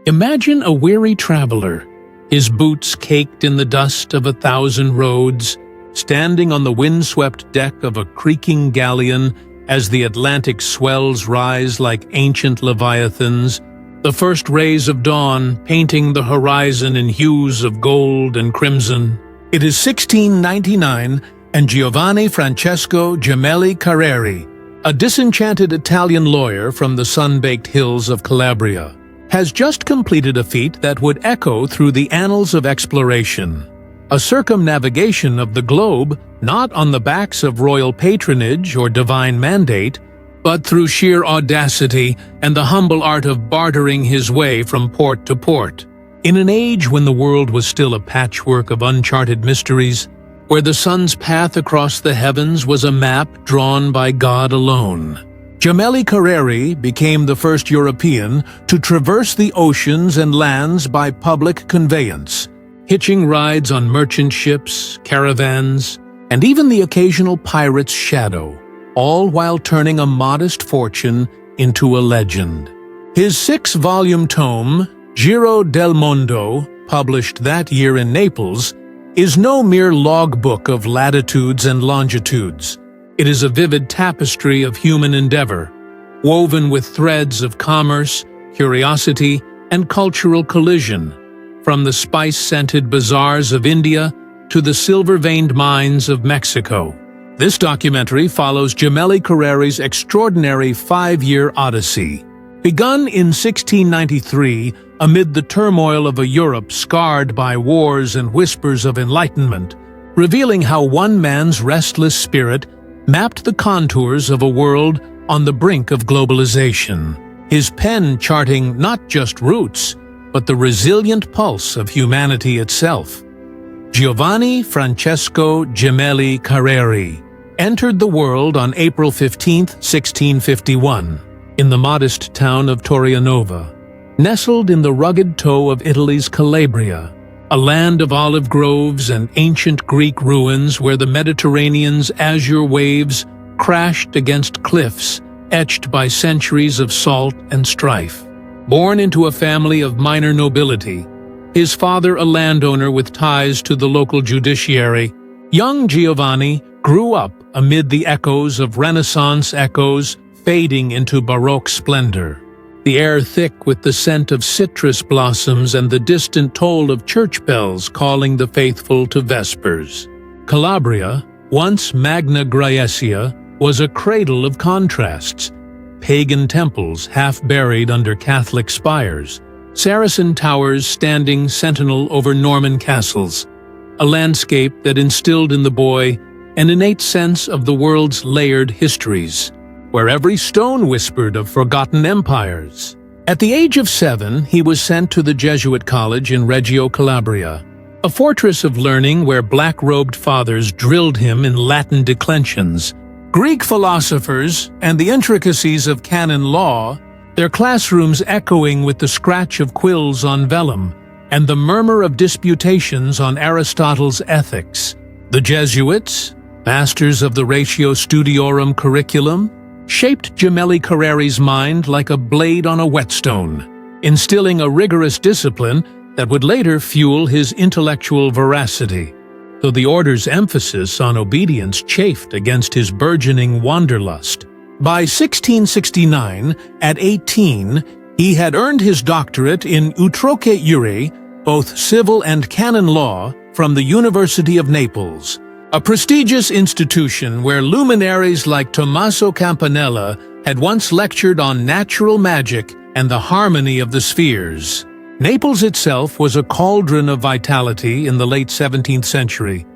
Imagine a weary traveler, his boots caked in the dust of 1,000 roads, standing on the windswept deck of a creaking galleon as the Atlantic swells rise like ancient leviathans, the first rays of dawn painting the horizon in hues of gold and crimson. It is 1699, and Giovanni Francesco Gemelli Careri, a disenchanted Italian lawyer from the sun-baked hills of Calabria, has just completed a feat that would echo through the annals of exploration. A circumnavigation of the globe, not on the backs of royal patronage or divine mandate, but through sheer audacity and the humble art of bartering his way from port to port. In an age when the world was still a patchwork of uncharted mysteries, where the sun's path across the heavens was a map drawn by God alone, Gemelli Careri became the first European to traverse the oceans and lands by public conveyance, hitching rides on merchant ships, caravans, and even the occasional pirate's shadow, all while turning a modest fortune into a legend. His 6-volume tome, Giro del Mondo, published that year in Naples, is no mere logbook of latitudes and longitudes. It is a vivid tapestry of human endeavor, woven with threads of commerce, curiosity, and cultural collision, from the spice-scented bazaars of India to the silver-veined mines of Mexico. This documentary follows Gemelli Careri's extraordinary 5-year odyssey. Begun in 1693, amid the turmoil of a Europe scarred by wars and whispers of enlightenment, revealing how one man's restless spirit mapped the contours of a world on the brink of globalization, his pen charting not just routes, but the resilient pulse of humanity itself. Giovanni Francesco Gemelli Careri entered the world on April 15, 1651, in the modest town of Torianova, nestled in the rugged toe of Italy's Calabria, a land of olive groves and ancient Greek ruins where the Mediterranean's azure waves crashed against cliffs etched by centuries of salt and strife. Born into a family of minor nobility, his father a landowner with ties to the local judiciary, young Giovanni grew up amid the echoes of Renaissance echoes fading into Baroque splendor, the air thick with the scent of citrus blossoms and the distant toll of church bells calling the faithful to Vespers. Calabria, once Magna Graecia, was a cradle of contrasts: pagan temples half buried under Catholic spires, Saracen towers standing sentinel over Norman castles, a landscape that instilled in the boy an innate sense of the world's layered histories, where every stone whispered of forgotten empires. At the age of 7, he was sent to the Jesuit college in Reggio Calabria, a fortress of learning where black-robed fathers drilled him in Latin declensions, Greek philosophers, and the intricacies of canon law, their classrooms echoing with the scratch of quills on vellum and the murmur of disputations on Aristotle's ethics. The Jesuits, masters of the Ratio Studiorum curriculum, shaped Gemelli Careri's mind like a blade on a whetstone, instilling a rigorous discipline that would later fuel his intellectual veracity, though the order's emphasis on obedience chafed against his burgeoning wanderlust. By 1669, at 18, he had earned his doctorate in utroque iure, both civil and canon law, from the University of Naples, a prestigious institution where luminaries like Tommaso Campanella had once lectured on natural magic and the harmony of the spheres. Naples itself was a cauldron of vitality in the late 17th century,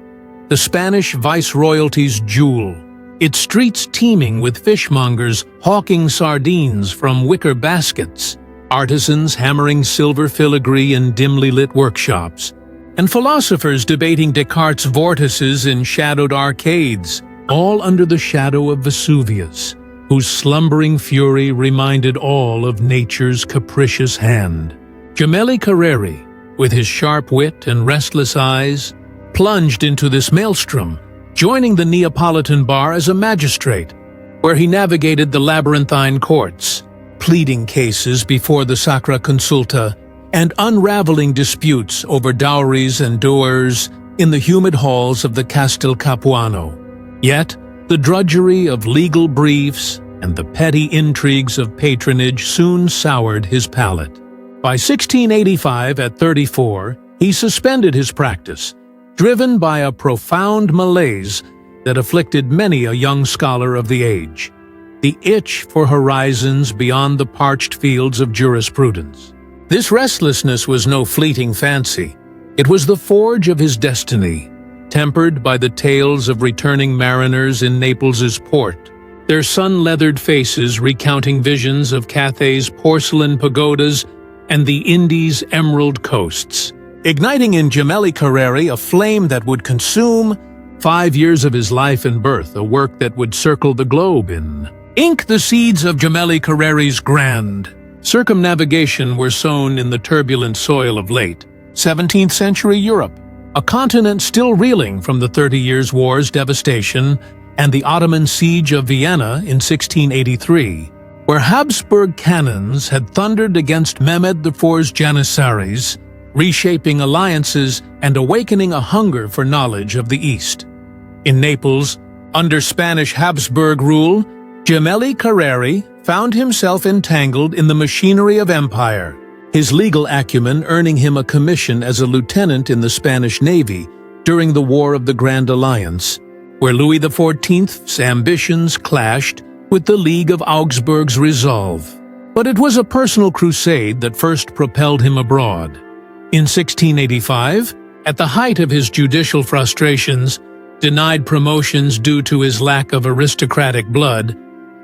the Spanish viceroyalty's jewel, its streets teeming with fishmongers hawking sardines from wicker baskets, artisans hammering silver filigree in dimly lit workshops, and philosophers debating Descartes' vortices in shadowed arcades, all under the shadow of Vesuvius, whose slumbering fury reminded all of nature's capricious hand. Gemelli Careri, with his sharp wit and restless eyes, plunged into this maelstrom, joining the Neapolitan bar as a magistrate, where he navigated the labyrinthine courts, pleading cases before the Sacra Consulta, and unraveling disputes over dowries and doers in the humid halls of the Castel Capuano. Yet, the drudgery of legal briefs and the petty intrigues of patronage soon soured his palate. By 1685, at 34, he suspended his practice, driven by a profound malaise that afflicted many a young scholar of the age, the itch for horizons beyond the parched fields of jurisprudence. This restlessness was no fleeting fancy. It was the forge of his destiny, tempered by the tales of returning mariners in Naples's port, their sun-leathered faces recounting visions of Cathay's porcelain pagodas and the Indies' emerald coasts, igniting in Gemelli Careri a flame that would consume 5 years of his life and birth, a work that would circle the globe in ink. The seeds of Gemelli Careri's grand circumnavigation were sown in the turbulent soil of late 17th century Europe, a continent still reeling from the 30 Years' War's devastation and the Ottoman siege of Vienna in 1683, where Habsburg cannons had thundered against Mehmed IV's Janissaries, reshaping alliances and awakening a hunger for knowledge of the East. In Naples, under Spanish Habsburg rule, Gemelli Careri found himself entangled in the machinery of empire, his legal acumen earning him a commission as a lieutenant in the Spanish Navy during the War of the Grand Alliance, where Louis XIV's ambitions clashed with the League of Augsburg's resolve. But it was a personal crusade that first propelled him abroad. In 1685, at the height of his judicial frustrations, denied promotions due to his lack of aristocratic blood,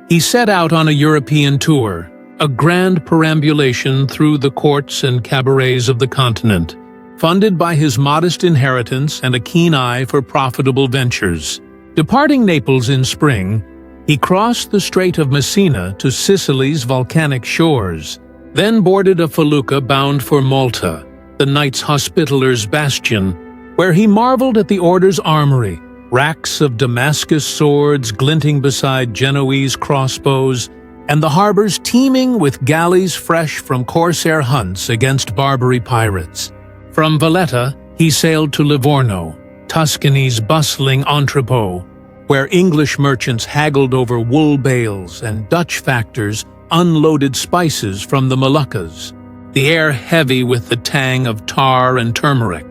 he set out on a European tour, a grand perambulation through the courts and cabarets of the continent, funded by his modest inheritance and a keen eye for profitable ventures. Departing Naples in spring, he crossed the Strait of Messina to Sicily's volcanic shores, then boarded a felucca bound for Malta, the Knights Hospitallers' bastion, where he marveled at the order's armory, racks of Damascus swords glinting beside Genoese crossbows, and the harbors teeming with galleys fresh from corsair hunts against Barbary pirates. From Valletta, he sailed to Livorno, Tuscany's bustling entrepot, where English merchants haggled over wool bales and Dutch factors unloaded spices from the Moluccas, the air heavy with the tang of tar and turmeric.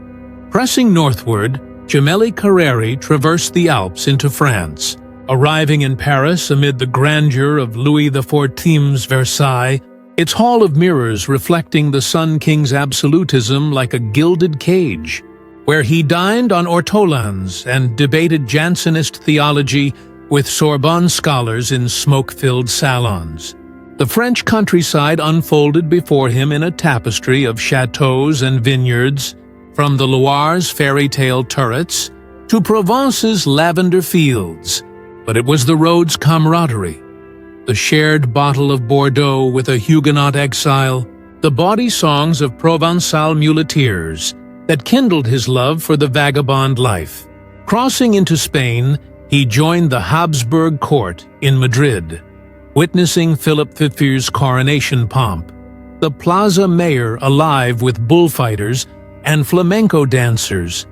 Pressing northward, Gemelli Careri traversed the Alps into France, arriving in Paris amid the grandeur of Louis XIV's Versailles, its hall of mirrors reflecting the Sun King's absolutism like a gilded cage, where he dined on ortolans and debated Jansenist theology with Sorbonne scholars in smoke-filled salons. The French countryside unfolded before him in a tapestry of chateaux and vineyards, from the Loire's fairy tale turrets to Provence's lavender fields. But it was the road's camaraderie, the shared bottle of Bordeaux with a Huguenot exile, the bawdy songs of Provençal muleteers that kindled his love for the vagabond life. Crossing into Spain, he joined the Habsburg court in Madrid, witnessing Philip V's coronation pomp, the Plaza Mayor alive with bullfighters and flamenco dancers,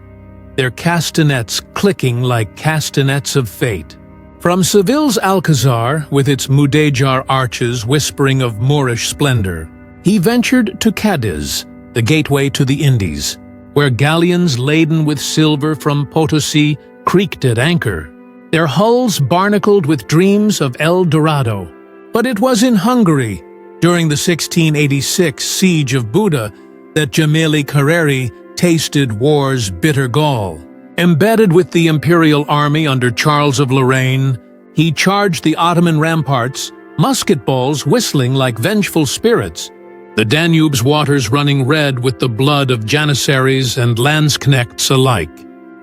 their castanets clicking like castanets of fate. From Seville's Alcazar, with its Mudéjar arches whispering of Moorish splendor, he ventured to Cadiz, the gateway to the Indies, where galleons laden with silver from Potosi creaked at anchor, their hulls barnacled with dreams of El Dorado. But it was in Hungary, during the 1686 siege of Buda, that Gemelli Careri tasted war's bitter gall. Embedded with the imperial army under Charles of Lorraine, he charged the Ottoman ramparts, musket balls whistling like vengeful spirits, the Danube's waters running red with the blood of Janissaries and Landsknechts alike.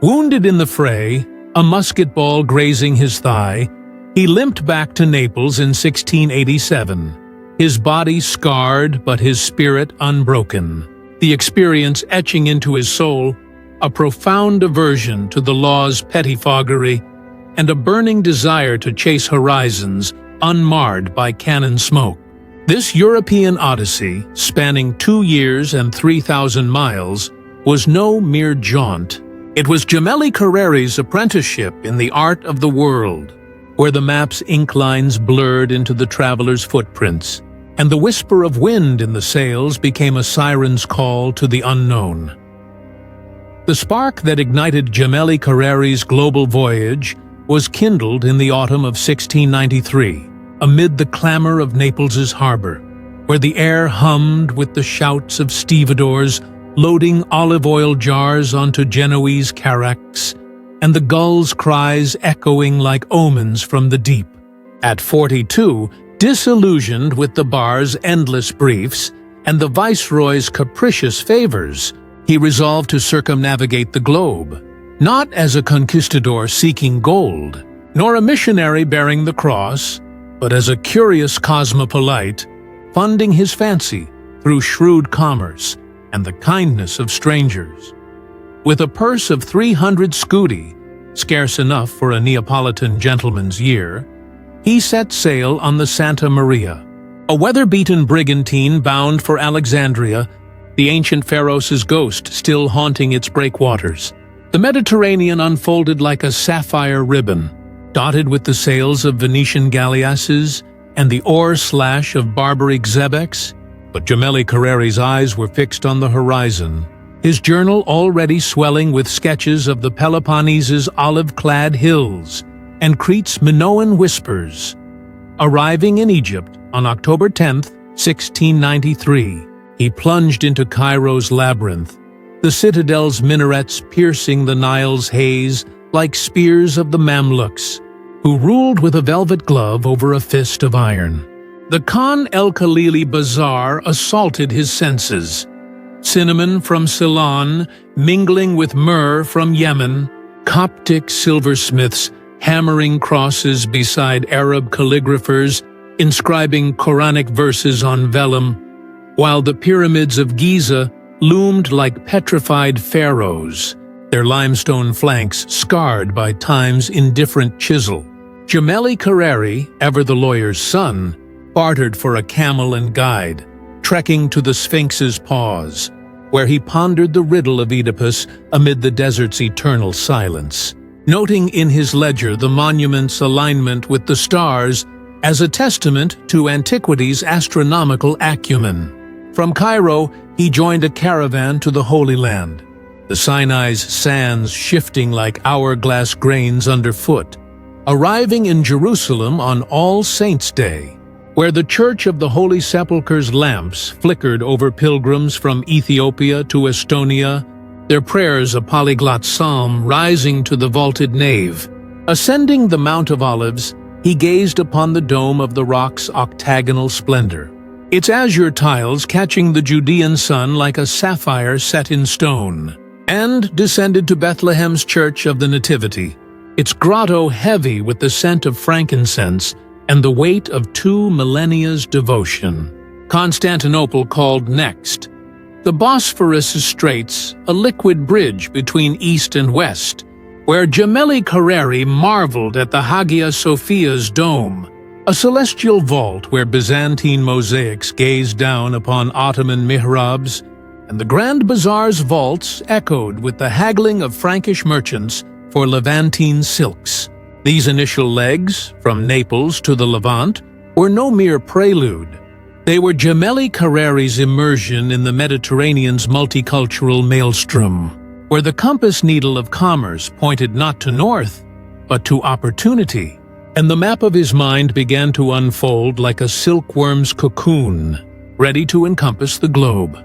Wounded in the fray, a musket ball grazing his thigh, he limped back to Naples in 1687, his body scarred but his spirit unbroken, the experience etching into his soul a profound aversion to the law's pettifoggery and a burning desire to chase horizons unmarred by cannon smoke. This European odyssey, spanning 2 years and 3,000 miles, was no mere jaunt. It was Gemelli Careri's apprenticeship in the art of the world, where the map's ink lines blurred into the traveler's footprints, and the whisper of wind in the sails became a siren's call to the unknown. The spark that ignited Gemelli Careri's global voyage was kindled in the autumn of 1693, amid the clamor of Naples's harbor, where the air hummed with the shouts of stevedores loading olive oil jars onto Genoese carracks, and the gulls' cries echoing like omens from the deep. At 42, disillusioned with the bar's endless briefs and the viceroy's capricious favors, he resolved to circumnavigate the globe, not as a conquistador seeking gold, nor a missionary bearing the cross, but as a curious cosmopolite, funding his fancy through shrewd commerce and the kindness of strangers. With a purse of 300 scudi, scarce enough for a Neapolitan gentleman's year, he set sail on the Santa Maria, a weather-beaten brigantine bound for Alexandria, the ancient Pharos' ghost still haunting its breakwaters. The Mediterranean unfolded like a sapphire ribbon, dotted with the sails of Venetian galleasses and the oar-slash of barbaric xebecs, but Gemelli Careri's eyes were fixed on the horizon, his journal already swelling with sketches of the Peloponnese's olive-clad hills and Crete's Minoan whispers. Arriving in Egypt on October 10, 1693, he plunged into Cairo's labyrinth, the citadel's minarets piercing the Nile's haze like spears of the Mamluks, who ruled with a velvet glove over a fist of iron. The Khan el-Khalili Bazaar assaulted his senses. Cinnamon from Ceylon, mingling with myrrh from Yemen, Coptic silversmiths hammering crosses beside Arab calligraphers, inscribing Quranic verses on vellum, while the pyramids of Giza loomed like petrified pharaohs, their limestone flanks scarred by time's indifferent chisel. Gemelli Careri, ever the lawyer's son, bartered for a camel and guide, trekking to the Sphinx's paws, where he pondered the riddle of Oedipus amid the desert's eternal silence, noting in his ledger the monument's alignment with the stars as a testament to antiquity's astronomical acumen. From Cairo, he joined a caravan to the Holy Land, the Sinai's sands shifting like hourglass grains underfoot, arriving in Jerusalem on All Saints' Day, where the Church of the Holy Sepulchre's lamps flickered over pilgrims from Ethiopia to Estonia, their prayers a polyglot psalm rising to the vaulted nave. Ascending the Mount of Olives, he gazed upon the dome of the rock's octagonal splendor, its azure tiles catching the Judean sun like a sapphire set in stone, and descended to Bethlehem's Church of the Nativity, its grotto heavy with the scent of frankincense and the weight of 2 millennia's devotion. Constantinople called next. The Bosphorus Straits, a liquid bridge between East and West, where Gemelli Careri marveled at the Hagia Sophia's dome, a celestial vault where Byzantine mosaics gazed down upon Ottoman mihrabs, and the Grand Bazaar's vaults echoed with the haggling of Frankish merchants for Levantine silks. These initial legs, from Naples to the Levant, were no mere prelude. They were Gemelli Careri's immersion in the Mediterranean's multicultural maelstrom, where the compass needle of commerce pointed not to north, but to opportunity, and the map of his mind began to unfold like a silkworm's cocoon, ready to encompass the globe.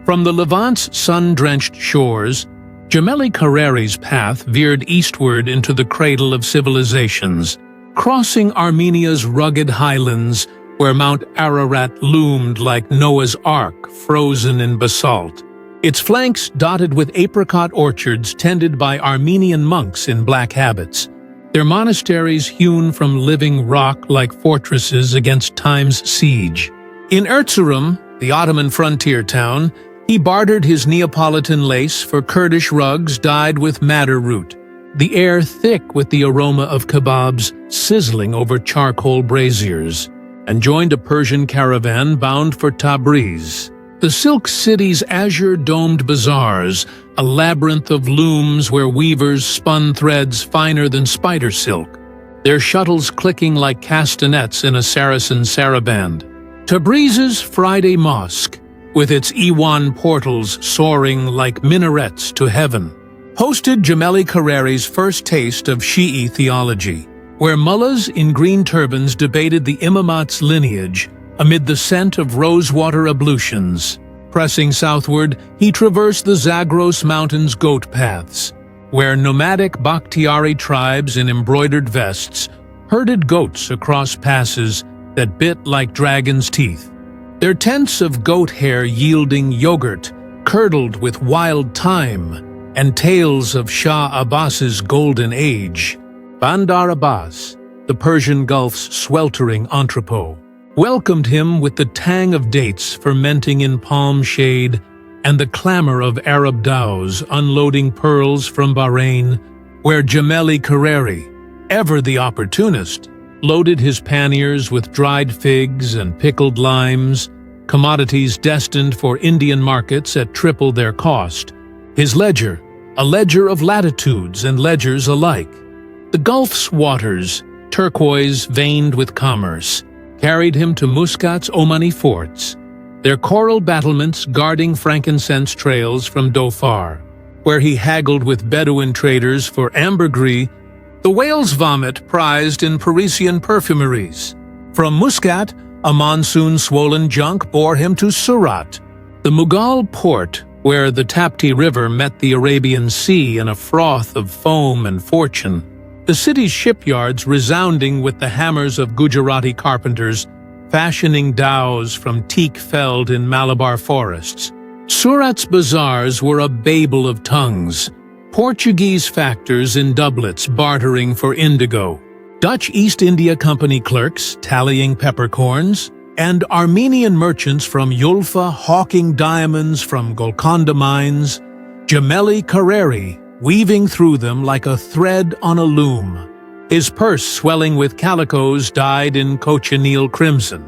From the Levant's sun-drenched shores, Gemelli Careri's path veered eastward into the cradle of civilizations, crossing Armenia's rugged highlands where Mount Ararat loomed like Noah's Ark frozen in basalt, its flanks dotted with apricot orchards tended by Armenian monks in black habits, their monasteries hewn from living rock like fortresses against time's siege. In Erzurum, the Ottoman frontier town, he bartered his Neapolitan lace for Kurdish rugs dyed with madder root, the air thick with the aroma of kebabs sizzling over charcoal braziers. and joined a Persian caravan bound for Tabriz. The Silk City's azure-domed bazaars, a labyrinth of looms where weavers spun threads finer than spider silk, their shuttles clicking like castanets in a Saracen saraband. Tabriz's Friday Mosque, with its Iwan portals soaring like minarets to heaven, hosted Gemelli Careri's first taste of Shi'i theology, where mullahs in green turbans debated the imamat's lineage amid the scent of rosewater ablutions. Pressing southward, he traversed the Zagros Mountains goat paths, where nomadic Bakhtiari tribes in embroidered vests herded goats across passes that bit like dragon's teeth. Their tents of goat hair yielding yogurt, curdled with wild thyme, and tales of Shah Abbas's golden age. Bandar Abbas, the Persian Gulf's sweltering entrepot, welcomed him with the tang of dates fermenting in palm shade and the clamor of Arab dhows unloading pearls from Bahrain, where Gemelli Careri, ever the opportunist, loaded his panniers with dried figs and pickled limes, commodities destined for Indian markets at triple their cost. His ledger, a ledger of latitudes and ledgers alike. The Gulf's waters, turquoise veined with commerce, carried him to Muscat's Omani forts, their coral battlements guarding frankincense trails from Dhofar, where he haggled with Bedouin traders for ambergris, the whale's vomit prized in Parisian perfumeries. From Muscat, a monsoon-swollen junk bore him to Surat, the Mughal port where the Tapti River met the Arabian Sea in a froth of foam and fortune, the city's shipyards resounding with the hammers of Gujarati carpenters fashioning dhows from teak felled in Malabar forests. Surat's bazaars were a babel of tongues, Portuguese factors in doublets bartering for indigo, Dutch East India Company clerks tallying peppercorns, and Armenian merchants from Yulfa hawking diamonds from Golconda mines, Gemelli Careri weaving through them like a thread on a loom, his purse swelling with calicos dyed in cochineal crimson,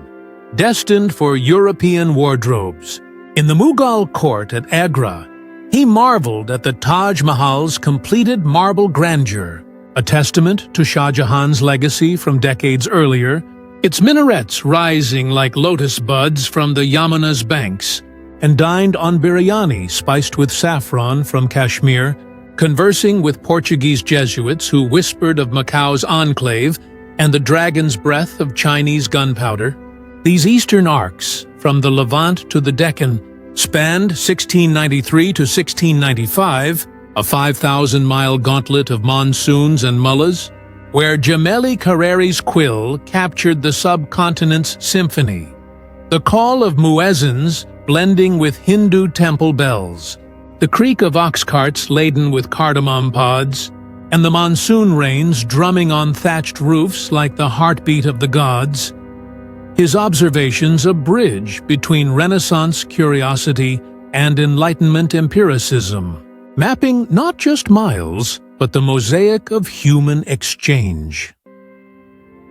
destined for European wardrobes. In the Mughal court at Agra, he marveled at the Taj Mahal's completed marble grandeur, a testament to Shah Jahan's legacy from decades earlier, its minarets rising like lotus buds from the Yamuna's banks, and dined on biryani spiced with saffron from Kashmir, conversing with Portuguese Jesuits who whispered of Macau's enclave and the dragon's breath of Chinese gunpowder. These eastern arcs, from the Levant to the Deccan, spanned 1693 to 1695, a 5,000-mile gauntlet of monsoons and mullahs, where Gemelli Careri's quill captured the subcontinent's symphony, the call of muezzins blending with Hindu temple bells, the creak of ox carts laden with cardamom pods, and the monsoon rains drumming on thatched roofs like the heartbeat of the gods. His observations a bridge between Renaissance curiosity and Enlightenment empiricism, mapping not just miles, but the mosaic of human exchange.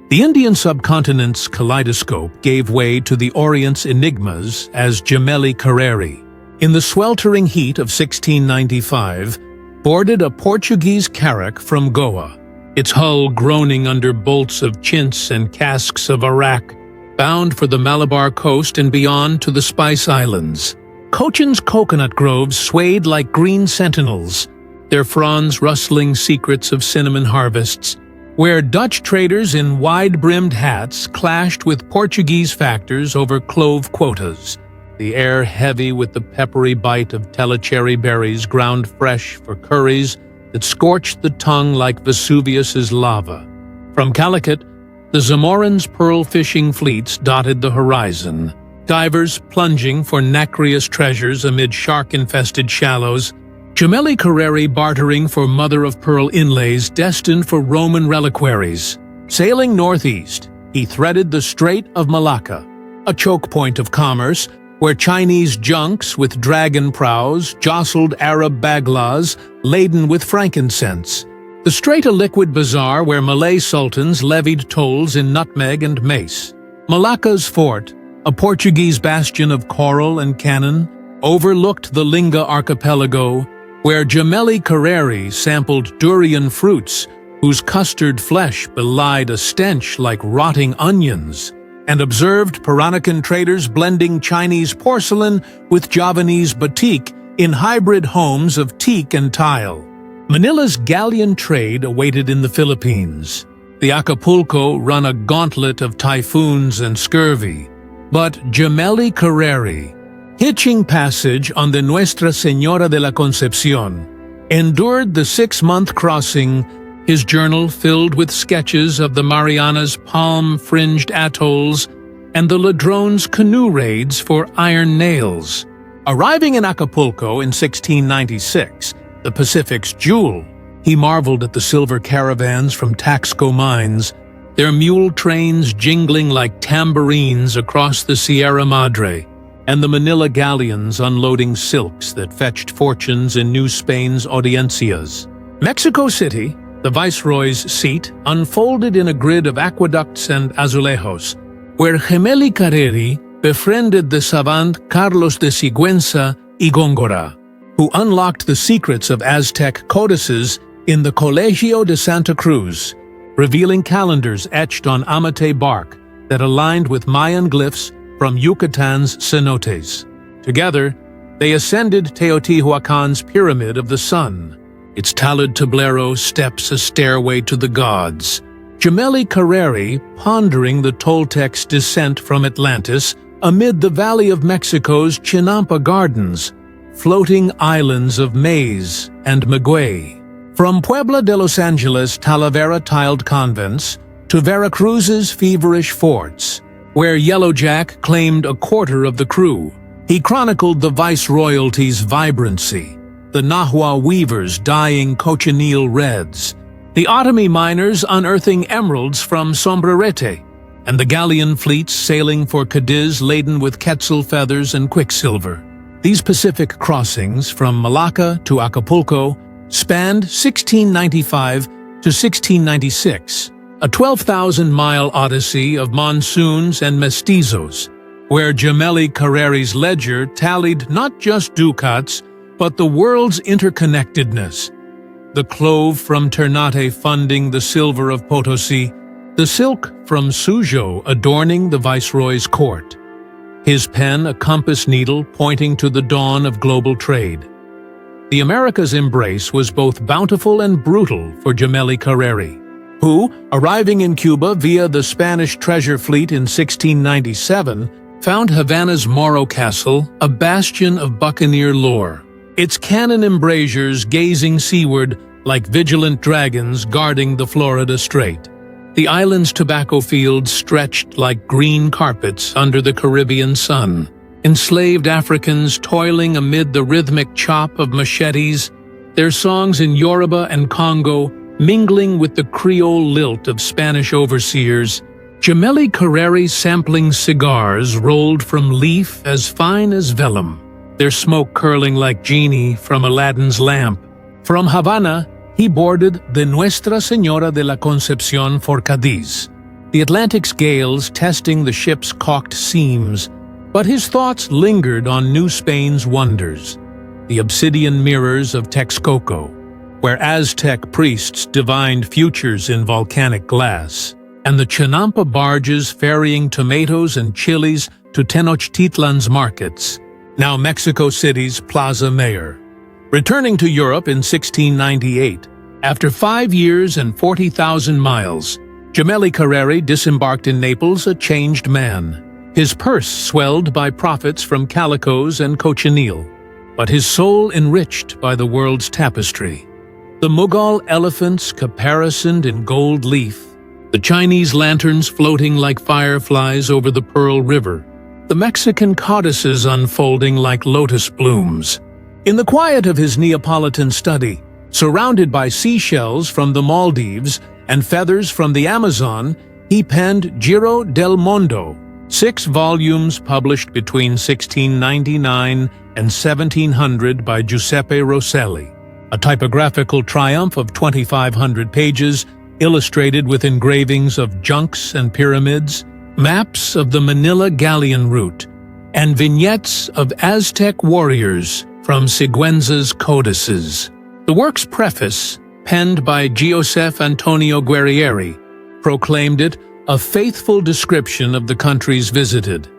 The Indian subcontinent's kaleidoscope gave way to the Orient's enigmas as Gemelli Careri, in the sweltering heat of 1695, boarded a Portuguese carrack from Goa, its hull groaning under bolts of chintz and casks of arrack, bound for the Malabar coast and beyond to the Spice Islands. Cochin's coconut groves swayed like green sentinels, their fronds rustling secrets of cinnamon harvests, where Dutch traders in wide-brimmed hats clashed with Portuguese factors over clove quotas, the air heavy with the peppery bite of telecherry berries ground fresh for curries that scorched the tongue like Vesuvius's lava. From Calicut, the Zamorin's pearl fishing fleets dotted the horizon, divers plunging for nacreous treasures amid shark-infested shallows, Gemelli Careri bartering for mother-of-pearl inlays destined for Roman reliquaries. Sailing northeast, he threaded the Strait of Malacca, a choke point of commerce where Chinese junks with dragon prows jostled Arab baglas laden with frankincense. The strait a liquid bazaar where Malay sultans levied tolls in nutmeg and mace. Malacca's fort, a Portuguese bastion of coral and cannon, overlooked the Linga archipelago, where Gemelli Careri sampled durian fruits whose custard flesh belied a stench like rotting onions, and observed Peranakan traders blending Chinese porcelain with Javanese batik in hybrid homes of teak and tile. Manila's galleon trade awaited in the Philippines. The Acapulco run a gauntlet of typhoons and scurvy, but Gemelli Careri, hitching passage on the Nuestra Señora de la Concepción, endured the 6-month crossing, his journal filled with sketches of the Marianas' palm-fringed atolls and the Ladrones' canoe raids for iron nails. Arriving in Acapulco in 1696, the Pacific's jewel, he marveled at the silver caravans from Taxco mines, their mule trains jingling like tambourines across the Sierra Madre, and the Manila galleons unloading silks that fetched fortunes in New Spain's audiencias. Mexico City, the viceroy's seat, unfolded in a grid of aqueducts and azulejos, where Gemelli Careri befriended the savant Carlos de Sigüenza y Góngora, who unlocked the secrets of Aztec codices in the Colegio de Santa Cruz, revealing calendars etched on amate bark that aligned with Mayan glyphs from Yucatan's cenotes. Together, they ascended Teotihuacan's Pyramid of the Sun. Its talud tablero steps a stairway to the gods. Gemelli Careri pondering the Toltec's descent from Atlantis amid the Valley of Mexico's Chinampa Gardens, floating islands of maize and maguey. From Puebla de Los Angeles' Talavera-tiled convents to Veracruz's feverish forts, where Yellowjack claimed a quarter of the crew, he chronicled the viceroyalty's vibrancy, the Nahua weavers dyeing cochineal reds, the Otomi miners unearthing emeralds from Sombrerete, and the galleon fleets sailing for Cadiz laden with quetzal feathers and quicksilver. These Pacific crossings from Malacca to Acapulco spanned 1695 to 1696, a 12,000-mile odyssey of monsoons and mestizos, where Gemelli Careri's ledger tallied not just ducats, but the world's interconnectedness. The clove from Ternate funding the silver of Potosi, the silk from Suzhou adorning the viceroy's court. His pen a compass needle pointing to the dawn of global trade. The America's embrace was both bountiful and brutal for Gemelli Careri, who, arriving in Cuba via the Spanish treasure fleet in 1697, found Havana's Morro Castle a bastion of buccaneer lore, its cannon embrasures gazing seaward like vigilant dragons guarding the Florida Strait. The island's tobacco fields stretched like green carpets under the Caribbean sun, enslaved Africans toiling amid the rhythmic chop of machetes, their songs in Yoruba and Congo mingling with the Creole lilt of Spanish overseers. Gemelli Careri sampling cigars rolled from leaf as fine as vellum, their smoke curling like genie from Aladdin's lamp. From Havana, he boarded the Nuestra Señora de la Concepción for Cadiz, the Atlantic's gales testing the ship's caulked seams, but his thoughts lingered on New Spain's wonders, the obsidian mirrors of Texcoco, where Aztec priests divined futures in volcanic glass, and the Chinampa barges ferrying tomatoes and chilies to Tenochtitlan's markets, now Mexico City's Plaza Mayor. Returning to Europe in 1698, after 5 years and 40,000 miles, Gemelli Careri disembarked in Naples a changed man. His purse swelled by profits from calicos and cochineal, but his soul enriched by the world's tapestry. The Mughal elephants caparisoned in gold leaf, the Chinese lanterns floating like fireflies over the Pearl River, the Mexican codices unfolding like lotus blooms. In the quiet of his Neapolitan study, surrounded by seashells from the Maldives and feathers from the Amazon, he penned Giro del Mondo, 6 volumes published between 1699 and 1700 by Giuseppe Rosselli, a typographical triumph of 2,500 pages illustrated with engravings of junks and pyramids, maps of the Manila galleon route, and vignettes of Aztec warriors from Siguenza's codices. The work's preface, penned by Josef Antonio Guerrieri, proclaimed it a faithful description of the countries visited,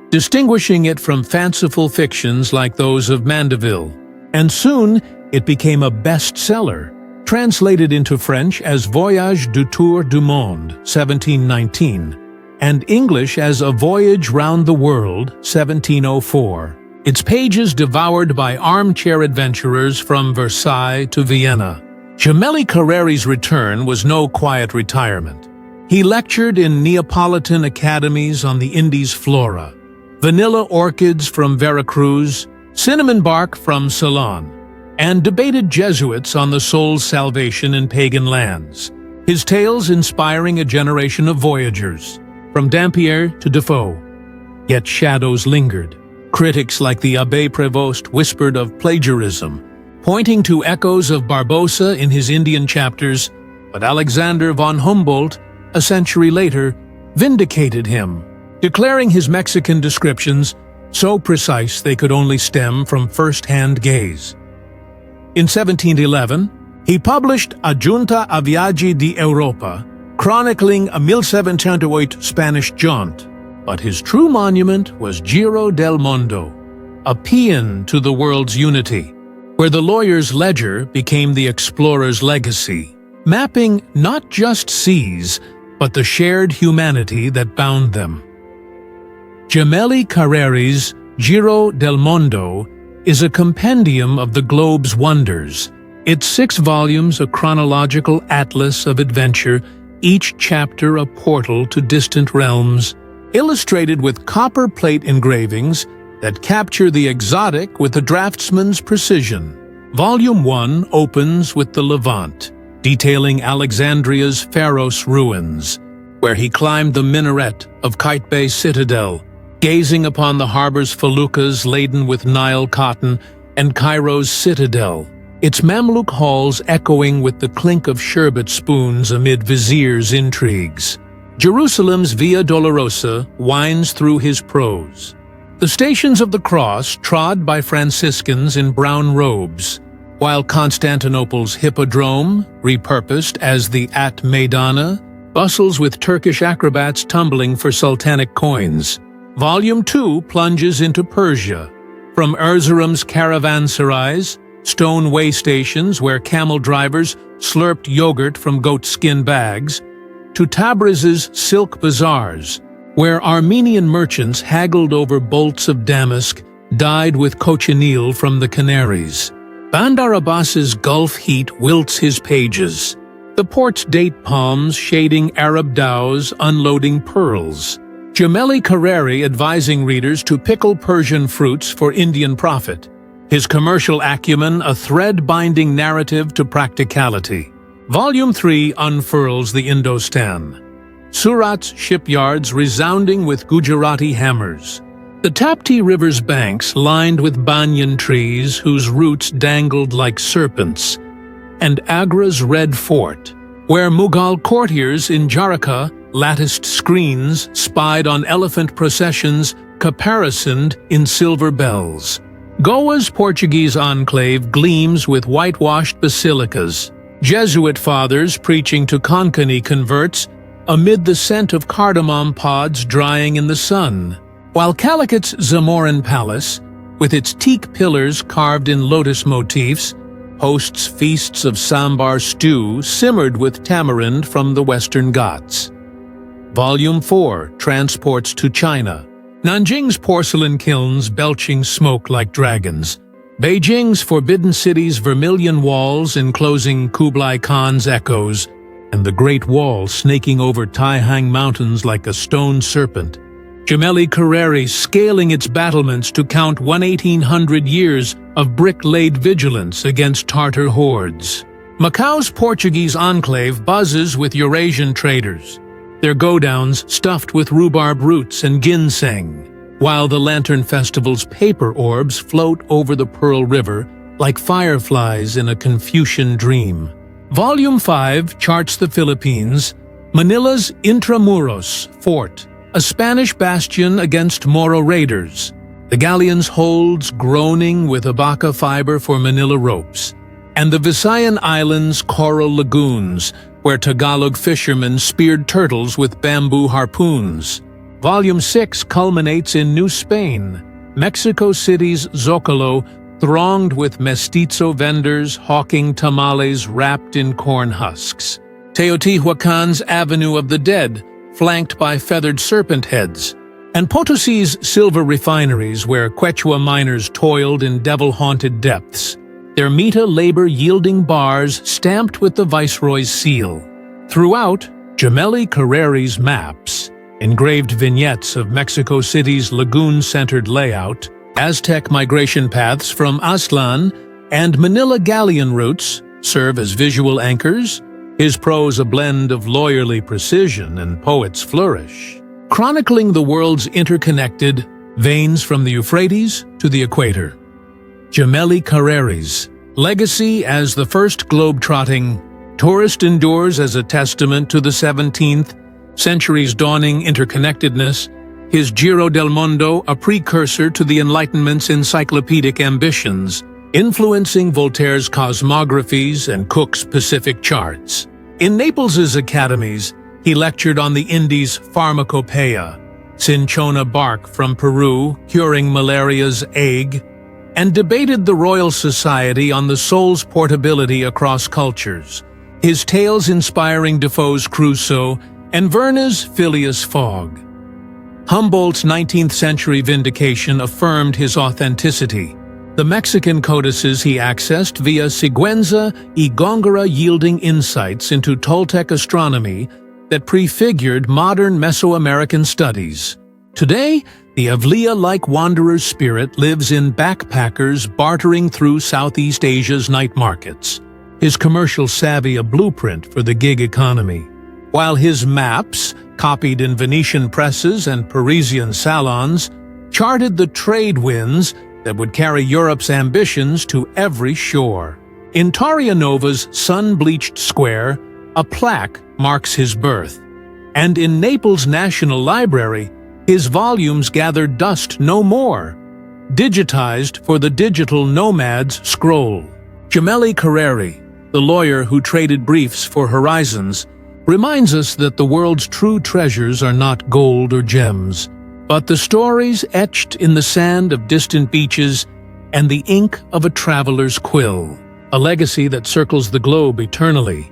distinguishing it from fanciful fictions like those of Mandeville. And soon it became a bestseller, translated into French as Voyage du Tour du Monde, 1719, and English as A Voyage Round the World, 1704. Its pages devoured by armchair adventurers from Versailles to Vienna. Gemelli Careri's return was no quiet retirement. He lectured in Neapolitan academies on the Indies flora, vanilla orchids from Veracruz, cinnamon bark from Ceylon, and debated Jesuits on the soul's salvation in pagan lands, his tales inspiring a generation of voyagers, from Dampier to Defoe. Yet shadows lingered. Critics like the Abbé Prévost whispered of plagiarism, pointing to echoes of Barbosa in his Indian chapters, but Alexander von Humboldt, a century later, vindicated him, declaring his Mexican descriptions so precise they could only stem from first-hand gaze. In 1711, he published Adjunta a Viaggi di Europa, chronicling a 1708 Spanish jaunt. But his true monument was Giro del Mondo, a paean to the world's unity, where the lawyer's ledger became the explorer's legacy, mapping not just seas, but the shared humanity that bound them. Gemelli Careri's Giro del Mondo is a compendium of the globe's wonders. Its 6 volumes a chronological atlas of adventure, each chapter a portal to distant realms, illustrated with copper plate engravings that capture the exotic with a draftsman's precision. Volume 1 opens with the Levant, detailing Alexandria's Pharos ruins, where he climbed the minaret of Qaitbay Citadel, gazing upon the harbor's feluccas laden with Nile cotton, and Cairo's citadel, its Mamluk halls echoing with the clink of sherbet spoons amid viziers' intrigues. Jerusalem's Via Dolorosa winds through his prose. The Stations of the Cross trod by Franciscans in brown robes, while Constantinople's Hippodrome, repurposed as the At Meidana, bustles with Turkish acrobats tumbling for sultanic coins. Volume 2 plunges into Persia, from Erzurum's caravanserais, stone way stations where camel drivers slurped yogurt from goatskin bags, to Tabriz's silk bazaars, where Armenian merchants haggled over bolts of damask dyed with cochineal from the Canaries. Bandar Abbas's Gulf heat wilts his pages, the port's date palms shading Arab dhows unloading pearls. Gemelli Careri advising readers to pickle Persian fruits for Indian profit, his commercial acumen a thread-binding narrative to practicality. Volume 3 unfurls the Indostan, Surat's shipyards resounding with Gujarati hammers, the Tapti River's banks lined with banyan trees whose roots dangled like serpents, and Agra's Red Fort, where Mughal courtiers in Jaraka latticed screens spied on elephant processions caparisoned in silver bells. Goa's Portuguese enclave gleams with whitewashed basilicas, Jesuit fathers preaching to Konkani converts amid the scent of cardamom pods drying in the sun, while Calicut's Zamorin Palace, with its teak pillars carved in lotus motifs, hosts feasts of sambar stew simmered with tamarind from the Western Ghats. Volume 4 transports to China, Nanjing's porcelain kilns belching smoke like dragons, Beijing's Forbidden City's vermilion walls enclosing Kublai Khan's echoes, and the Great Wall snaking over Taihang Mountains like a stone serpent. Gemelli Careri scaling its battlements to count 1,800 years of brick-laid vigilance against Tartar hordes. Macau's Portuguese enclave buzzes with Eurasian traders, their godowns stuffed with rhubarb roots and ginseng, while the Lantern Festival's paper orbs float over the Pearl River like fireflies in a Confucian dream. Volume 5 charts the Philippines, Manila's Intramuros Fort, a Spanish bastion against Moro raiders. The galleon's holds groaning with abaca fiber for manila ropes, and the Visayan Islands' coral lagoons, where Tagalog fishermen speared turtles with bamboo harpoons. Volume 6 culminates in New Spain, Mexico City's Zocalo, thronged with mestizo vendors hawking tamales wrapped in corn husks. Teotihuacan's Avenue of the Dead, flanked by feathered serpent heads, and Potosi's silver refineries where Quechua miners toiled in devil-haunted depths, their Mita labor-yielding bars stamped with the Viceroy's seal. Throughout, Gemelli Careri's maps, engraved vignettes of Mexico City's lagoon-centered layout, Aztec migration paths from Aztlan, and Manila galleon routes serve as visual anchors, his prose a blend of lawyerly precision and poet's flourish, chronicling the world's interconnected veins from the Euphrates to the equator. Gemelli Careri's legacy as the first globe-trotting tourist endures as a testament to the 17th century's dawning interconnectedness, his Giro del Mundo a precursor to the Enlightenment's encyclopedic ambitions, influencing Voltaire's cosmographies and Cook's Pacific charts. In Naples's academies, he lectured on the Indies' pharmacopoeia, cinchona bark from Peru curing malaria's ague, and debated the Royal Society on the soul's portability across cultures, his tales inspiring Defoe's Crusoe and Verne's Phileas Fogg. Humboldt's 19th-century vindication affirmed his authenticity, the Mexican codices he accessed via Sigüenza y Góngora yielding insights into Toltec astronomy that prefigured modern Mesoamerican studies. Today, the Avlia-like wanderer's spirit lives in backpackers bartering through Southeast Asia's night markets, his commercial savvy a blueprint for the gig economy, while his maps, copied in Venetian presses and Parisian salons, charted the trade winds that would carry Europe's ambitions to every shore. In Tarianova's sun-bleached square, a plaque marks his birth, and in Naples' National Library, his volumes gathered dust no more, digitized for the digital nomad's scroll. Gemelli Careri, the lawyer who traded briefs for horizons, reminds us that the world's true treasures are not gold or gems, but the stories etched in the sand of distant beaches and the ink of a traveler's quill, a legacy that circles the globe eternally,